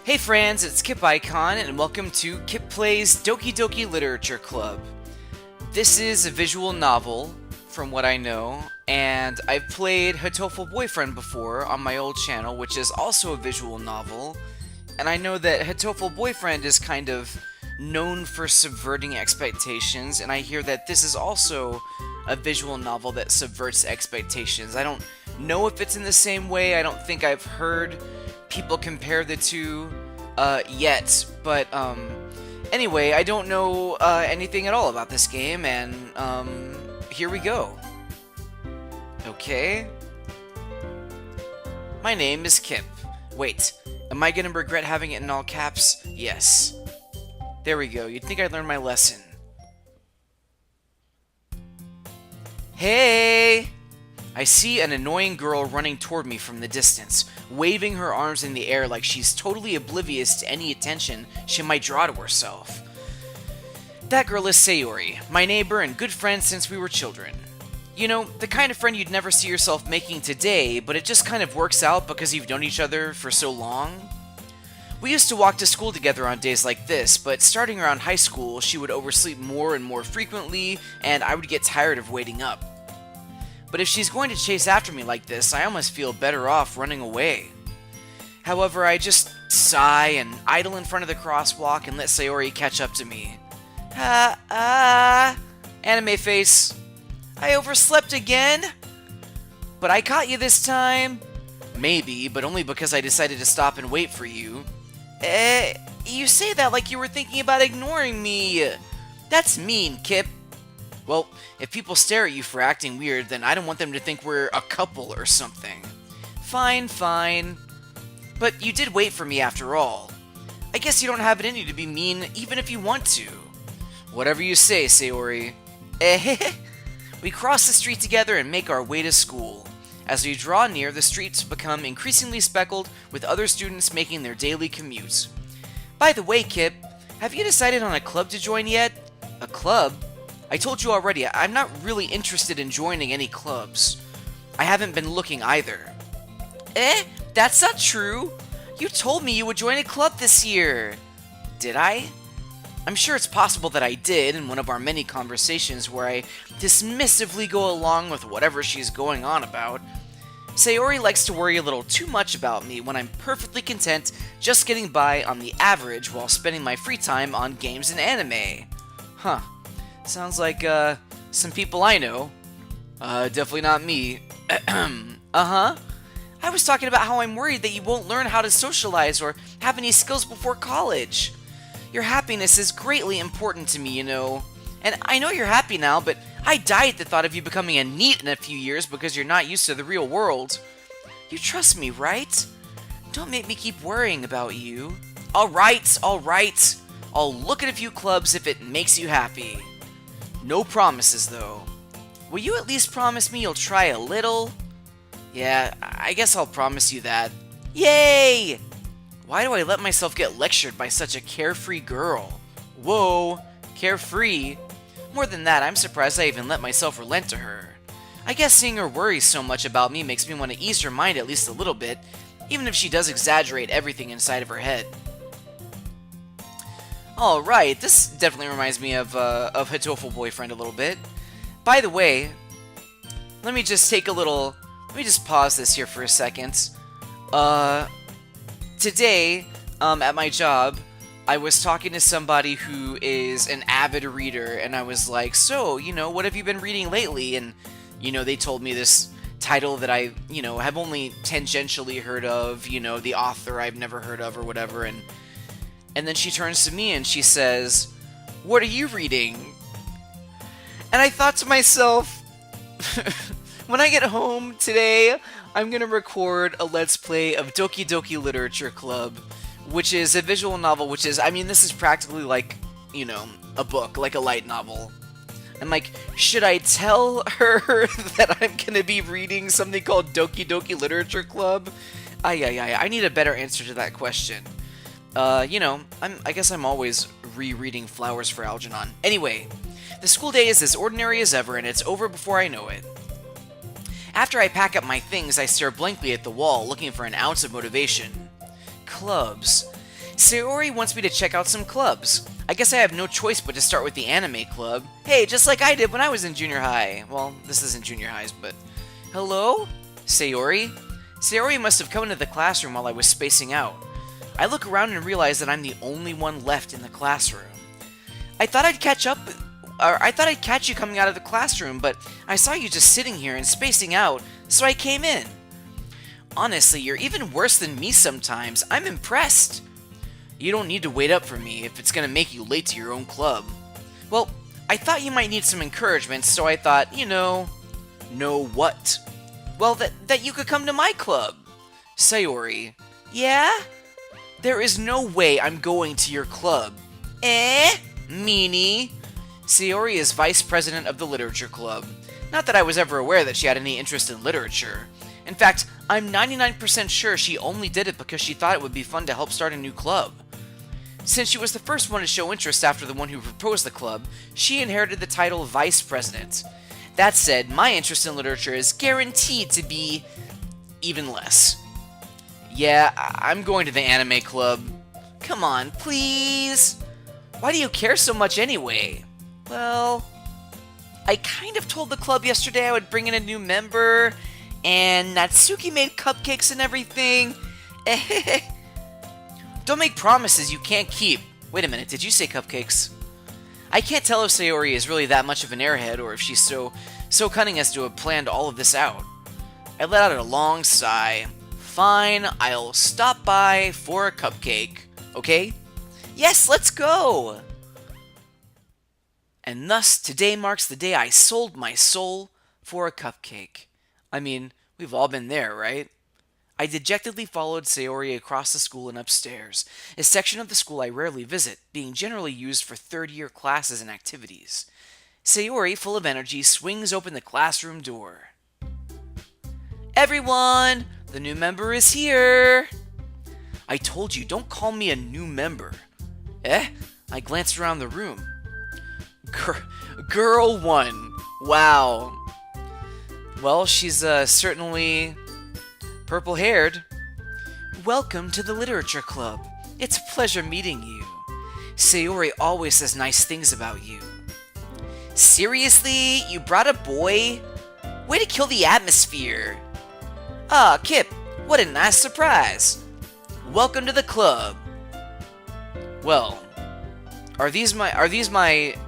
Hey friends, it's Kip Icon, and welcome to Kip Plays Doki Doki Literature Club. This is a visual novel, from what I know, and I've played Hatoful Boyfriend before on my old channel, which is also a visual novel, and I know that Hatoful Boyfriend is kind of known for subverting expectations, and I hear that this is also a visual novel that subverts expectations. I don't know if it's in the same way. I don't think I've heard people compare the two yet, but anyway, I don't know anything at all about this game, and here we go. Okay. My name is Kip. Wait, am I gonna regret having it in all caps? Yes. There we go. You'd think I'd learned my lesson. Hey! I see an annoying girl running toward me from the distance, waving her arms in the air like she's totally oblivious to any attention she might draw to herself. That girl is Sayuri, my neighbor and good friend since we were children. You know, the kind of friend you'd never see yourself making today, but it just kind of works out because you've known each other for so long. We used to walk to school together on days like this, but starting around high school, she would oversleep more and more frequently, and I would get tired of waiting up. But if she's going to chase after me like this, I almost feel better off running away. However, I just sigh and idle in front of the crosswalk and let Sayuri catch up to me. Anime face. I overslept again? But I caught you this time? Maybe, but only because I decided to stop and wait for you. You say that like you were thinking about ignoring me. That's mean, Kip. Well, if people stare at you for acting weird, then I don't want them to think we're a couple or something. Fine. But you did wait for me after all. I guess you don't have it in you to be mean even if you want to. Whatever you say, Sayuri. We cross the street together and make our way to school. As we draw near, the streets become increasingly speckled with other students making their daily commutes. By the way, Kip, have you decided on a club to join yet? A club? I told you already, I'm not really interested in joining any clubs. I haven't been looking either. That's not true. You told me you would join a club this year. Did I? I'm sure it's possible that I did in one of our many conversations where I dismissively go along with whatever she's going on about. Sayuri likes to worry a little too much about me when I'm perfectly content just getting by on the average while spending my free time on games and anime. Huh. Sounds like, some people I know. Definitely not me. Uh-huh. I was talking about how I'm worried that you won't learn how to socialize or have any skills before college. Your happiness is greatly important to me, you know. And I know you're happy now, but I die at the thought of you becoming a NEET in a few years because you're not used to the real world. You trust me, right? Don't make me keep worrying about you. Alright. I'll look at a few clubs if it makes you happy. No promises, though. Will you at least promise me you'll try a little? Yeah, I guess I'll promise you that. Yay! Why do I let myself get lectured by such a carefree girl? Whoa, carefree? More than that, I'm surprised I even let myself relent to her. I guess seeing her worry so much about me makes me want to ease her mind at least a little bit, even if she does exaggerate everything inside of her head. Alright, this definitely reminds me of Hatoful Boyfriend a little bit. By the way, let me just pause this here for a second. Today, at my job, I was talking to somebody who is an avid reader, and I was like, so, what have you been reading lately? And, they told me this title that I, have only tangentially heard of, the author I've never heard of or whatever, and then she turns to me and she says, "What are you reading?" And I thought to myself, when I get home today, I'm gonna record a Let's Play of Doki Doki Literature Club, which is a visual novel, this is practically like, a book, like a light novel. I'm like, should I tell her that I'm gonna be reading something called Doki Doki Literature Club? I need a better answer to that question. I guess I'm always rereading Flowers for Algernon. Anyway, the school day is as ordinary as ever, and it's over before I know it. After I pack up my things, I stare blankly at the wall, looking for an ounce of motivation. Clubs. Sayuri wants me to check out some clubs. I guess I have no choice but to start with the anime club. Hey, just like I did when I was in junior high. Well, this isn't junior highs, but... Hello? Sayuri? Sayuri must have come into the classroom while I was spacing out. I look around and realize that I'm the only one left in the classroom. I thought I'd catch you coming out of the classroom, but I saw you just sitting here and spacing out, so I came in. Honestly, you're even worse than me sometimes. I'm impressed. You don't need to wait up for me if it's gonna make you late to your own club. Well, I thought you might need some encouragement, so I thought, know what? Well, that you could come to my club. Sayuri. Yeah? There is no way I'm going to your club. Meanie. Sayuri is vice president of the literature club. Not that I was ever aware that she had any interest in literature. In fact, I'm 99% sure she only did it because she thought it would be fun to help start a new club. Since she was the first one to show interest after the one who proposed the club, she inherited the title vice president. That said, my interest in literature is guaranteed to be even less. Yeah, I'm going to the anime club. Come on, please. Why do you care so much anyway? Well, I kind of told the club yesterday I would bring in a new member, and Natsuki made cupcakes and everything. Don't make promises you can't keep. Wait a minute, did you say cupcakes? I can't tell if Sayuri is really that much of an airhead, or if she's so cunning as to have planned all of this out. I let out a long sigh. Fine, I'll stop by for a cupcake, okay? Yes, let's go! And thus, today marks the day I sold my soul for a cupcake. I mean, we've all been there, right? I dejectedly followed Sayuri across the school and upstairs, a section of the school I rarely visit, being generally used for third-year classes and activities. Sayuri, full of energy, swings open the classroom door. Everyone! The new member is here! I told you, don't call me a new member. I glanced around the room. Girl 1. Wow. Well, she's certainly purple-haired. Welcome to the literature club. It's a pleasure meeting you. Sayuri always says nice things about you. Seriously? You brought a boy? Way to kill the atmosphere. Ah, Kip, what a nice surprise. Welcome to the club. Well, are these my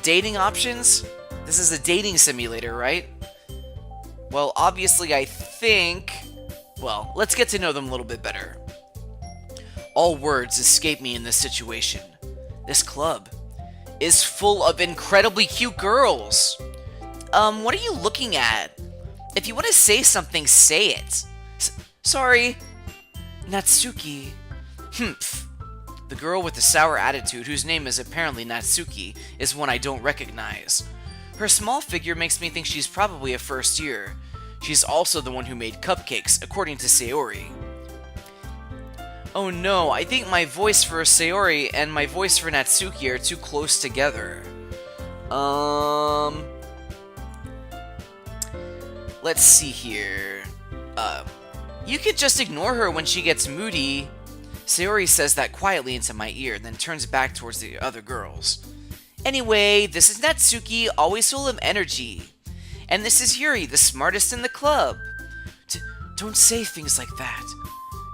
dating options? This is a dating simulator, right? Well, obviously I think... Well, let's get to know them a little bit better. All words escape me in this situation. This club is full of incredibly cute girls. What are you looking at? If you want to say something, say it. Sorry. Natsuki. Humph. The girl with the sour attitude, whose name is apparently Natsuki, is one I don't recognize. Her small figure makes me think she's probably a first year. She's also the one who made cupcakes, according to Sayuri. Oh no, I think my voice for Sayuri and my voice for Natsuki are too close together. Let's see here. You could just ignore her when she gets moody. Sayuri says that quietly into my ear, then turns back towards the other girls. Anyway, this is Natsuki, always full of energy. And this is Yuri, the smartest in the club. Don't say things like that.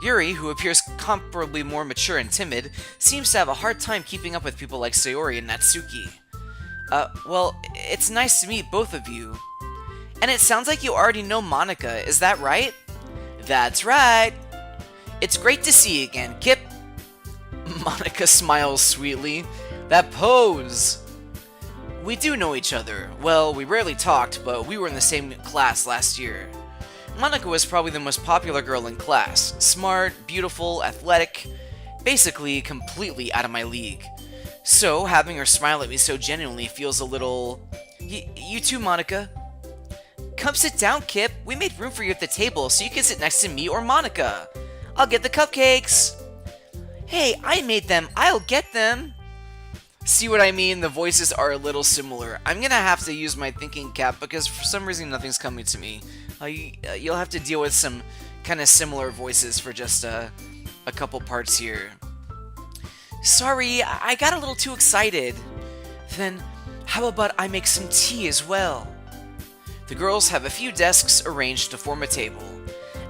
Yuri, who appears comparably more mature and timid, seems to have a hard time keeping up with people like Sayuri and Natsuki. Well, it's nice to meet both of you. And it sounds like you already know Monica, is that right? That's right. It's great to see you again, Kip. Monica smiles sweetly. That pose! We do know each other. Well, we rarely talked, but we were in the same class last year. Monica was probably the most popular girl in class. Smart, beautiful, athletic, basically completely out of my league. So, having her smile at me so genuinely feels a little... You too, Monica. Come sit down, Kip. We made room for you at the table so you can sit next to me or Monica. I'll get the cupcakes. Hey, I made them. I'll get them. See what I mean? The voices are a little similar. I'm gonna have to use my thinking cap because for some reason nothing's coming to me. You'll have to deal with some kind of similar voices for just a couple parts here. Sorry, I got a little too excited. Then, how about I make some tea as well? The girls have a few desks arranged to form a table.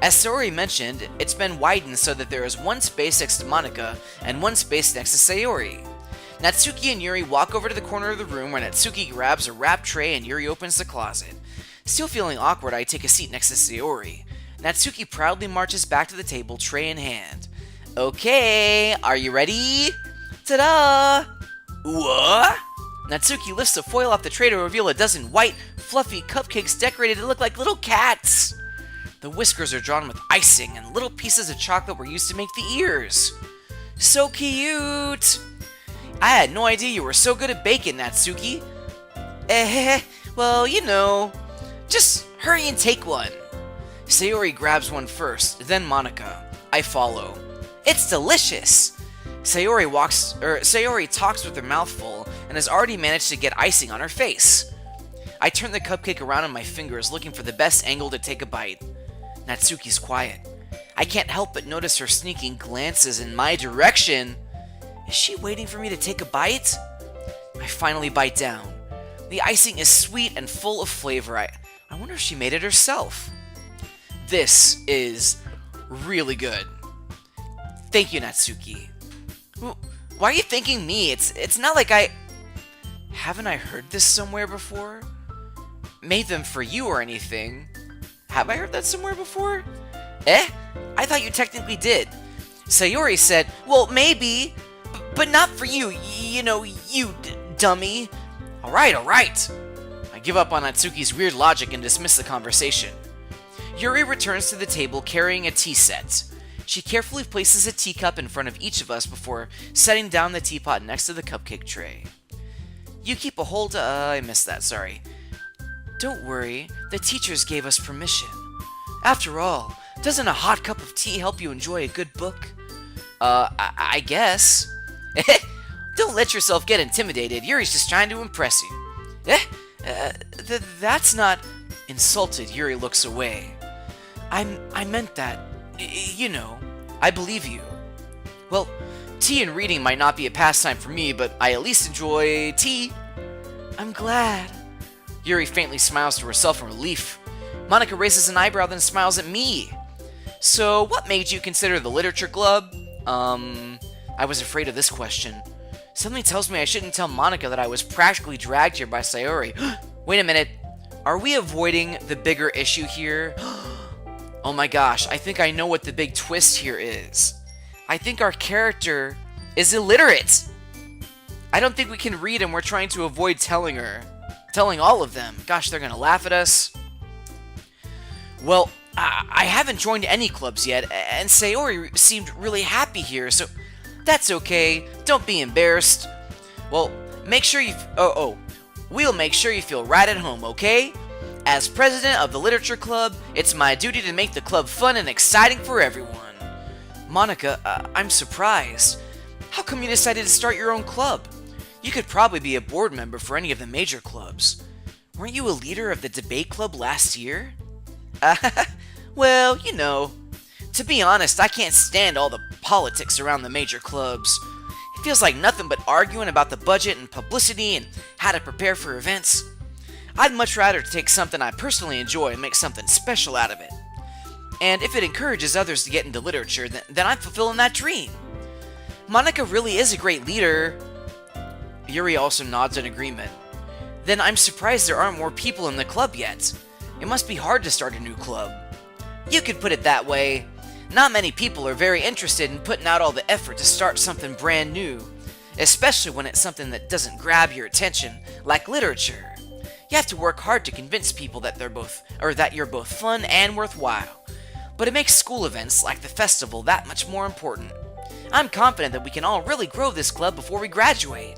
As Sayuri mentioned, it's been widened so that there is one space next to Monica and one space next to Sayuri. Natsuki and Yuri walk over to the corner of the room where Natsuki grabs a wrap tray and Yuri opens the closet. Still feeling awkward, I take a seat next to Sayuri. Natsuki proudly marches back to the table, tray in hand. Okay, are you ready? Ta-da! What? Natsuki lifts the foil off the tray to reveal a dozen white, fluffy cupcakes decorated to look like little cats. The whiskers are drawn with icing, and little pieces of chocolate were used to make the ears. So cute! I had no idea you were so good at baking, Natsuki. Well, you know. Just hurry and take one. Sayuri grabs one first, then Monica. I follow. It's delicious! Sayuri talks with her mouth full and has already managed to get icing on her face. I turn the cupcake around in my fingers, looking for the best angle to take a bite. Natsuki's quiet. I can't help but notice her sneaking glances in my direction. Is she waiting for me to take a bite? I finally bite down. The icing is sweet and full of flavor. I wonder if she made it herself. This is really good. Thank you, Natsuki. Why are you thanking me? It's not like Haven't I heard this somewhere before? Made them for you or anything. Have I heard that somewhere before? I thought you technically did. Sayuri said, well, maybe, but not for you. You know, you dummy. Alright. I give up on Natsuki's weird logic and dismiss the conversation. Yuri returns to the table carrying a tea set. She carefully places a teacup in front of each of us before setting down the teapot next to the cupcake tray. You keep a hold I missed that, sorry. Don't worry, the teachers gave us permission. After all, doesn't a hot cup of tea help you enjoy a good book? I guess. Don't let yourself get intimidated. Yuri's just trying to impress you. That's not... Insulted, Yuri looks away. I meant that. You know, I believe you. Well, tea and reading might not be a pastime for me, but I at least enjoy tea. I'm glad. Yuri faintly smiles to herself in relief. Monica raises an eyebrow, then smiles at me. So, what made you consider the literature club? I was afraid of this question. Something tells me I shouldn't tell Monica that I was practically dragged here by Sayuri. Wait a minute. Are we avoiding the bigger issue here? Oh my gosh, I think I know what the big twist here is. I think our character is illiterate. I don't think we can read and we're trying to avoid telling all of them. Gosh, they're gonna laugh at us. Well, I haven't joined any clubs yet, and Sayuri seemed really happy here, so that's okay. Don't be embarrassed. Well, make sure you... We'll make sure you feel right at home, okay? As president of the Literature Club, it's my duty to make the club fun and exciting for everyone. Monica, I'm surprised. How come you decided to start your own club? You could probably be a board member for any of the major clubs. Weren't you a leader of the debate club last year? Well, you know. To be honest, I can't stand all the politics around the major clubs. It feels like nothing but arguing about the budget and publicity and how to prepare for events. I'd much rather take something I personally enjoy and make something special out of it. And if it encourages others to get into literature, then I'm fulfilling that dream. Monica really is a great leader. Yuri also nods in agreement. Then I'm surprised there aren't more people in the club yet. It must be hard to start a new club. You could put it that way. Not many people are very interested in putting out all the effort to start something brand new, especially when it's something that doesn't grab your attention, like literature. You have to work hard to convince people that you're both fun and worthwhile. But it makes school events like the festival that much more important. I'm confident that we can all really grow this club before we graduate.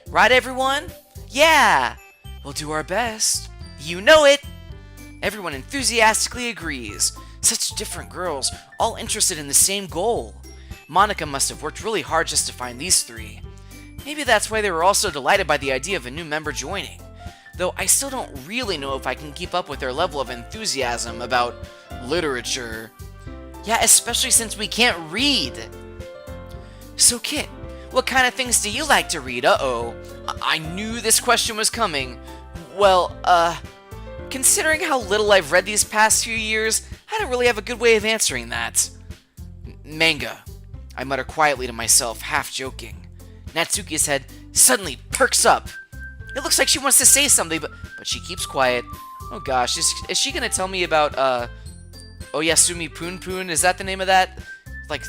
Right, everyone? Yeah! We'll do our best. You know it! Everyone enthusiastically agrees. Such different girls, all interested in the same goal. Monica must have worked really hard just to find these three. Maybe that's why they were all so delighted by the idea of a new member joining. Though I still don't really know if I can keep up with their level of enthusiasm about literature. Yeah, especially since we can't read. So Kit, What kind of things do you like to read? Uh-oh. I knew this question was coming. Well, considering how little I've read these past few years, I don't really have a good way of answering that. Manga, I mutter quietly to myself, half joking. Natsuki's head suddenly perks up. It looks like she wants to say something, but she keeps quiet. Oh gosh, is she gonna tell me about, Oyasumi Poon Poon? Is that the name of that? Like,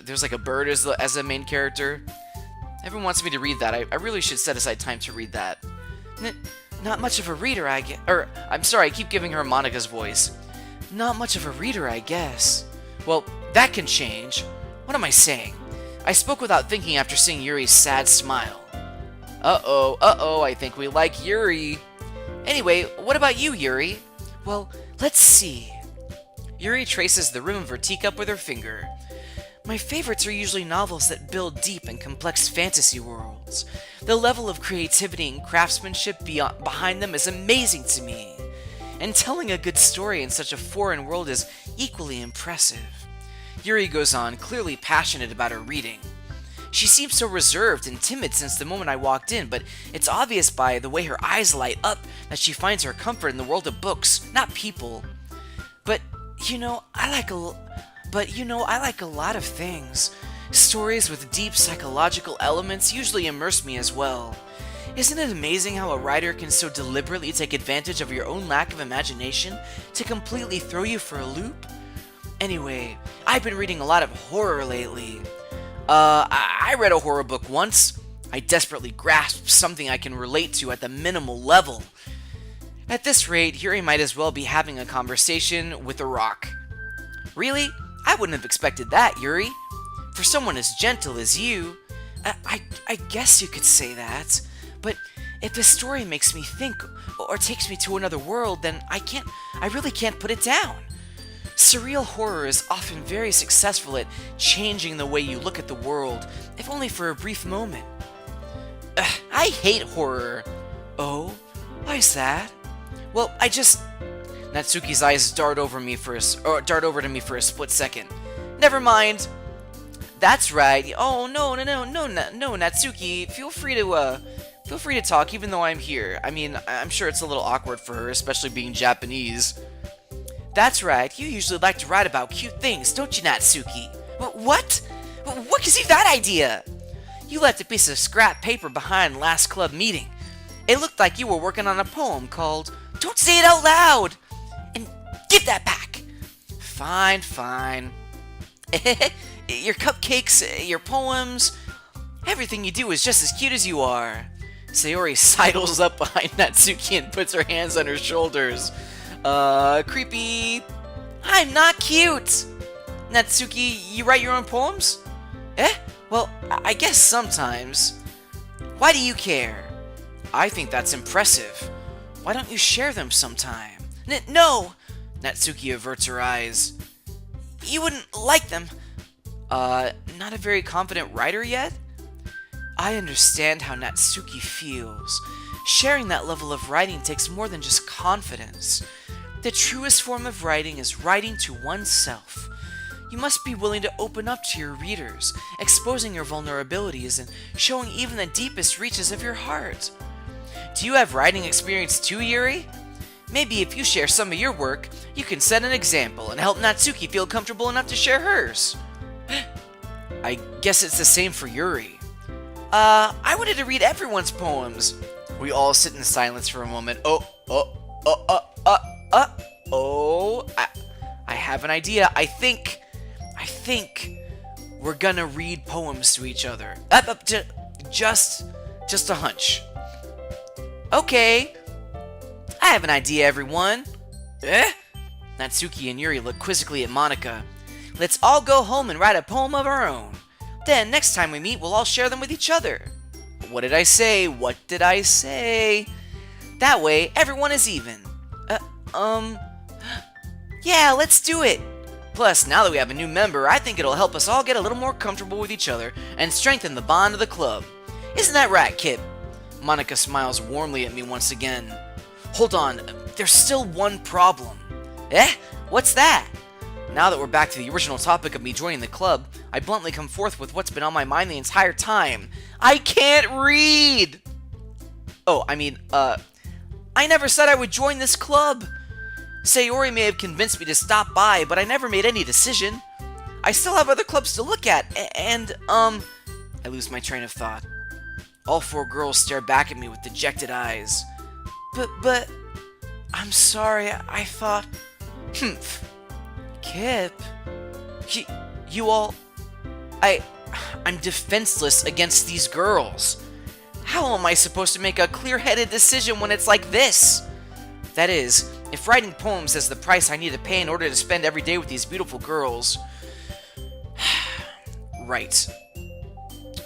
there's like a bird as a main character. Everyone wants me to read that. I really should set aside time to read that. Not much of a reader, I'm sorry, I keep giving her Monica's voice. Not much of a reader, I guess. Well, that can change. What am I saying? I spoke without thinking after seeing Yuri's sad smile. Uh-oh, I think we like Yuri. Anyway, what about you, Yuri? Well, let's see. Yuri traces the rim of her teacup with her finger. My favorites are usually novels that build deep and complex fantasy worlds. The level of creativity and craftsmanship behind them is amazing to me. And telling a good story in such a foreign world is equally impressive. Yuri goes on, clearly passionate about her reading. She seems so reserved and timid since the moment I walked in, but it's obvious by the way her eyes light up that she finds her comfort in the world of books, not people. But, I like a lot of things. Stories with deep psychological elements usually immerse me as well. Isn't it amazing how a writer can so deliberately take advantage of your own lack of imagination to completely throw you for a loop? Anyway, I've been reading a lot of horror lately. I read a horror book once. I desperately grasped something I can relate to at the minimal level. At this rate, Yuri might as well be having a conversation with a rock. Really? I wouldn't have expected that, Yuri. For someone as gentle as you, I guess you could say that. But if the story makes me think or takes me to another world, then I really can't put it down. Surreal horror is often very successful at changing the way you look at the world, if only for a brief moment. I hate horror. Oh, why is that? Well, Natsuki's eyes dart over to me for a split second. Never mind. That's right. Oh no, Natsuki. Feel free to talk, even though I'm here. I mean, I'm sure it's a little awkward for her, especially being Japanese. That's right. You usually like to write about cute things, don't you, Natsuki? What? What gives you that idea? You left a piece of scrap paper behind last club meeting. It looked like you were working on a poem called "Don't Say It Out Loud!" And give that back! Fine. Your cupcakes, your poems, everything you do is just as cute as you are. Sayuri sidles up behind Natsuki and puts her hands on her shoulders. Creepy. I'm not cute! Natsuki, you write your own poems? Well, I guess sometimes. Why do you care? I think that's impressive. Why don't you share them sometime? No! Natsuki averts her eyes. You wouldn't like them. Not a very confident writer yet? I understand how Natsuki feels. Sharing that level of writing takes more than just confidence. The truest form of writing is writing to oneself. You must be willing to open up to your readers, exposing your vulnerabilities and showing even the deepest reaches of your heart. Do you have writing experience too, Yuri? Maybe if you share some of your work, you can set an example and help Natsuki feel comfortable enough to share hers. I guess it's the same for Yuri. I wanted to read everyone's poems. We all sit in silence for a moment. I have an idea. I think we're gonna read poems to each other. Just a hunch. Okay. I have an idea, everyone. Natsuki and Yuri look quizzically at Monica. Let's all go home and write a poem of our own. Then, next time we meet, we'll all share them with each other. What did I say? That way, everyone is even. Yeah, let's do it. Plus, now that we have a new member, I think it'll help us all get a little more comfortable with each other and strengthen the bond of the club. Isn't that right, Kip? Monica smiles warmly at me once again. Hold on, there's still one problem. What's that? Now that we're back to the original topic of me joining the club, I bluntly come forth with what's been on my mind the entire time. I can't read! Oh, I never said I would join this club. Sayuri may have convinced me to stop by, but I never made any decision. I still have other clubs to look at, I lose my train of thought. All 4 girls stare back at me with dejected eyes. But, I'm sorry, I thought... Kip... You all... I'm defenseless against these girls. How am I supposed to make a clear-headed decision when it's like this? That is, if writing poems is the price I need to pay in order to spend every day with these beautiful girls... Right.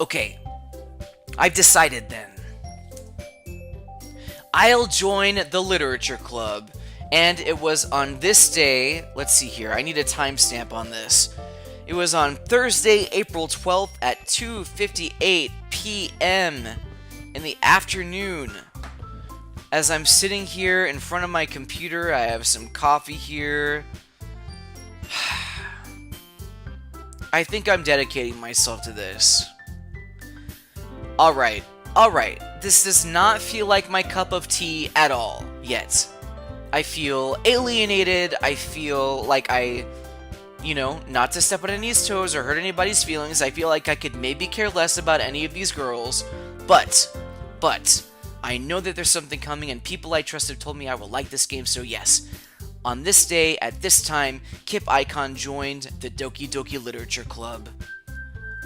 Okay. I've decided then. I'll join the literature club. And it was on this day... Let's see here. I need a timestamp on this. It was on Thursday, April 12th at 2:58 p.m. in the afternoon. As I'm sitting here in front of my computer, I have some coffee here. I think I'm dedicating myself to this. Alright. This does not feel like my cup of tea at all, yet. I feel alienated, I feel like not to step on anybody's toes or hurt anybody's feelings, I feel like I could maybe care less about any of these girls, but, I know that there's something coming and people I trust have told me I will like this game, so yes. On this day, at this time, Kip Icon joined the Doki Doki Literature Club.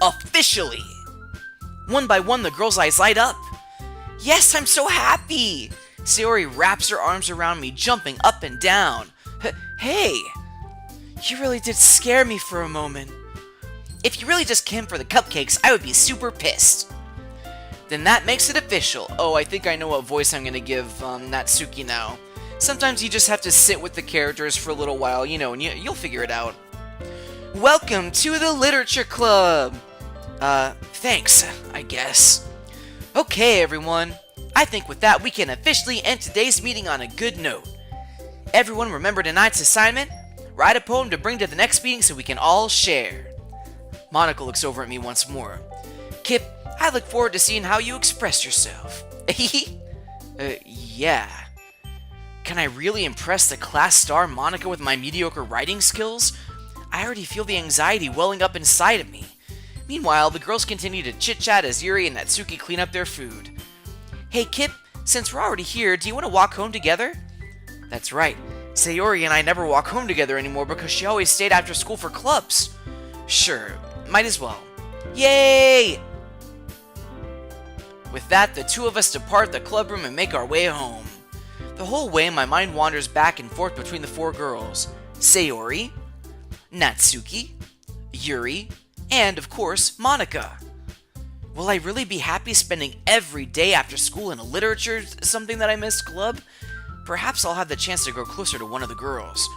Officially! One by one, the girls' eyes light up. Yes, I'm so happy! Sayuri wraps her arms around me, jumping up and down. Hey! You really did scare me for a moment. If you really just came for the cupcakes, I would be super pissed. Then that makes it official. Oh, I think I know what voice I'm gonna give Suki now. Sometimes you just have to sit with the characters for a little while, and you'll figure it out. Welcome to the Literature Club! Thanks, I guess. Okay, everyone. I think with that, we can officially end today's meeting on a good note. Everyone remember tonight's assignment? Write a poem to bring to the next meeting so we can all share. Monica looks over at me once more. Kip, I look forward to seeing how you express yourself. Yeah. Can I really impress the class star Monica with my mediocre writing skills? I already feel the anxiety welling up inside of me. Meanwhile, the girls continue to chit-chat as Yuri and Natsuki clean up their food. Hey Kip, since we're already here, do you want to walk home together? That's right. Sayuri and I never walk home together anymore because she always stayed after school for clubs. Sure, might as well. Yay! With that, the two of us depart the club room and make our way home. The whole way, my mind wanders back and forth between the 4 girls. Sayuri, Natsuki, Yuri, and, of course, Monica. Will I really be happy spending every day after school in a literature something that I missed club? Perhaps I'll have the chance to grow closer to one of the girls.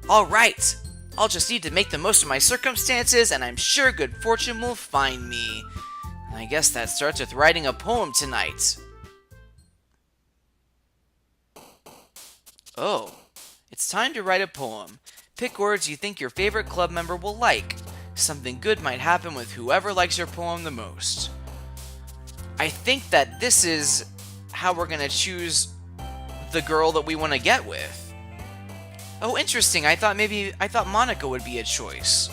Alright, I'll just need to make the most of my circumstances, and I'm sure good fortune will find me. I guess that starts with writing a poem tonight. Oh, it's time to write a poem. Pick words you think your favorite club member will like. Something good might happen with whoever likes your poem the most. I think that this is how we're gonna choose the girl that we want to get with. Oh, interesting. I thought Monica would be a choice.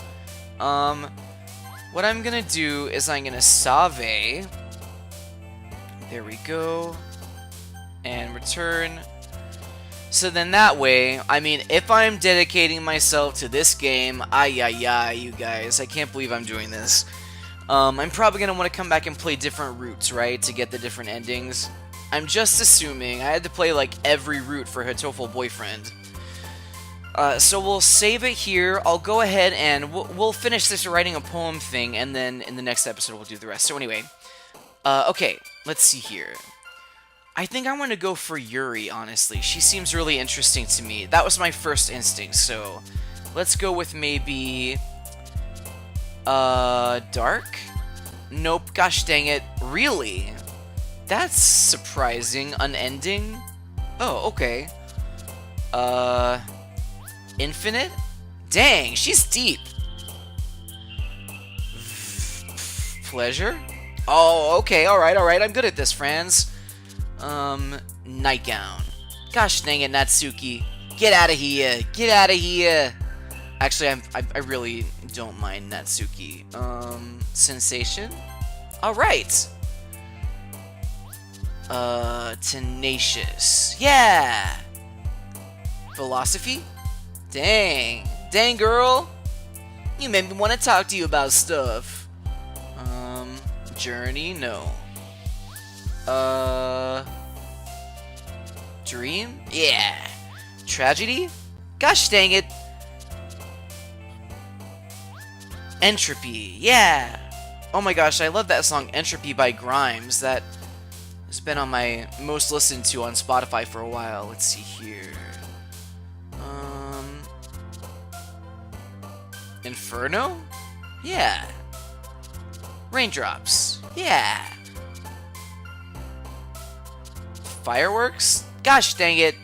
What I'm gonna do is I'm gonna save. There we go. And return. So then that way, if I'm dedicating myself to this game, you guys, I can't believe I'm doing this. I'm probably gonna want to come back and play different routes, right, to get the different endings. I'm just assuming I had to play like every route for Hatoful Boyfriend. So we'll save it here. I'll go ahead and we'll finish this writing a poem thing, and then in the next episode we'll do the rest. So anyway, okay, let's see here. I think I want to go for Yuri, honestly. She seems really interesting to me. That was my first instinct, so let's go with maybe Dark? Nope, gosh dang it. Really? That's surprising. Unending? Oh, okay. Infinite? Dang, she's deep. Pleasure? Oh, okay, alright, I'm good at this, Franz. Nightgown. Gosh dang it, Natsuki. Get out of here, get out of here. Actually, I really don't mind Natsuki. Sensation? Alright. Tenacious. Yeah! Philosophy? Dang. Dang, girl. You made me want to talk to you about stuff. Journey? No. Dream? Yeah. Tragedy? Gosh dang it. Entropy. Yeah. Oh my gosh, I love that song Entropy by Grimes. That has been on my most listened to on Spotify for a while. Let's see here. Inferno? Yeah. Raindrops. Yeah. Fireworks? Gosh dang it.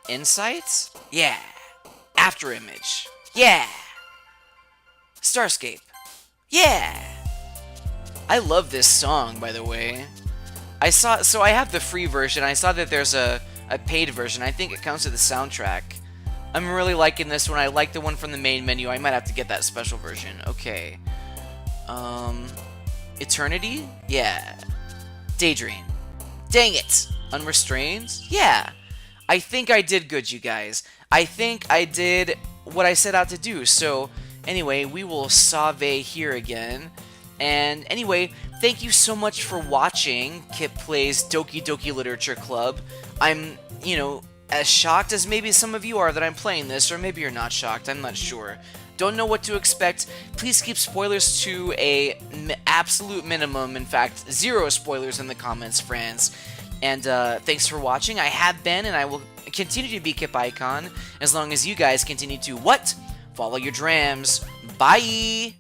Insights? Yeah. Afterimage. Yeah. Starscape. Yeah. I love this song, by the way. So I have the free version. I saw that there's a paid version. I think it comes with the soundtrack. I'm really liking this one. I like the one from the main menu. I might have to get that special version. Okay. Eternity? Yeah. Daydream. Dang it! Unrestrained? Yeah. I think I did good, you guys. I think I did what I set out to do. So, anyway, we will sauve here again. And anyway, thank you so much for watching Kip Plays Doki Doki Literature Club. I'm, as shocked as maybe some of you are that I'm playing this, or maybe you're not shocked, I'm not sure. Don't know what to expect. Please keep spoilers to a absolute minimum. In fact, 0 spoilers in the comments, friends. And thanks for watching. I have been, and I will continue to be Kip Icon, as long as you guys continue to, what? Follow your drams. Bye!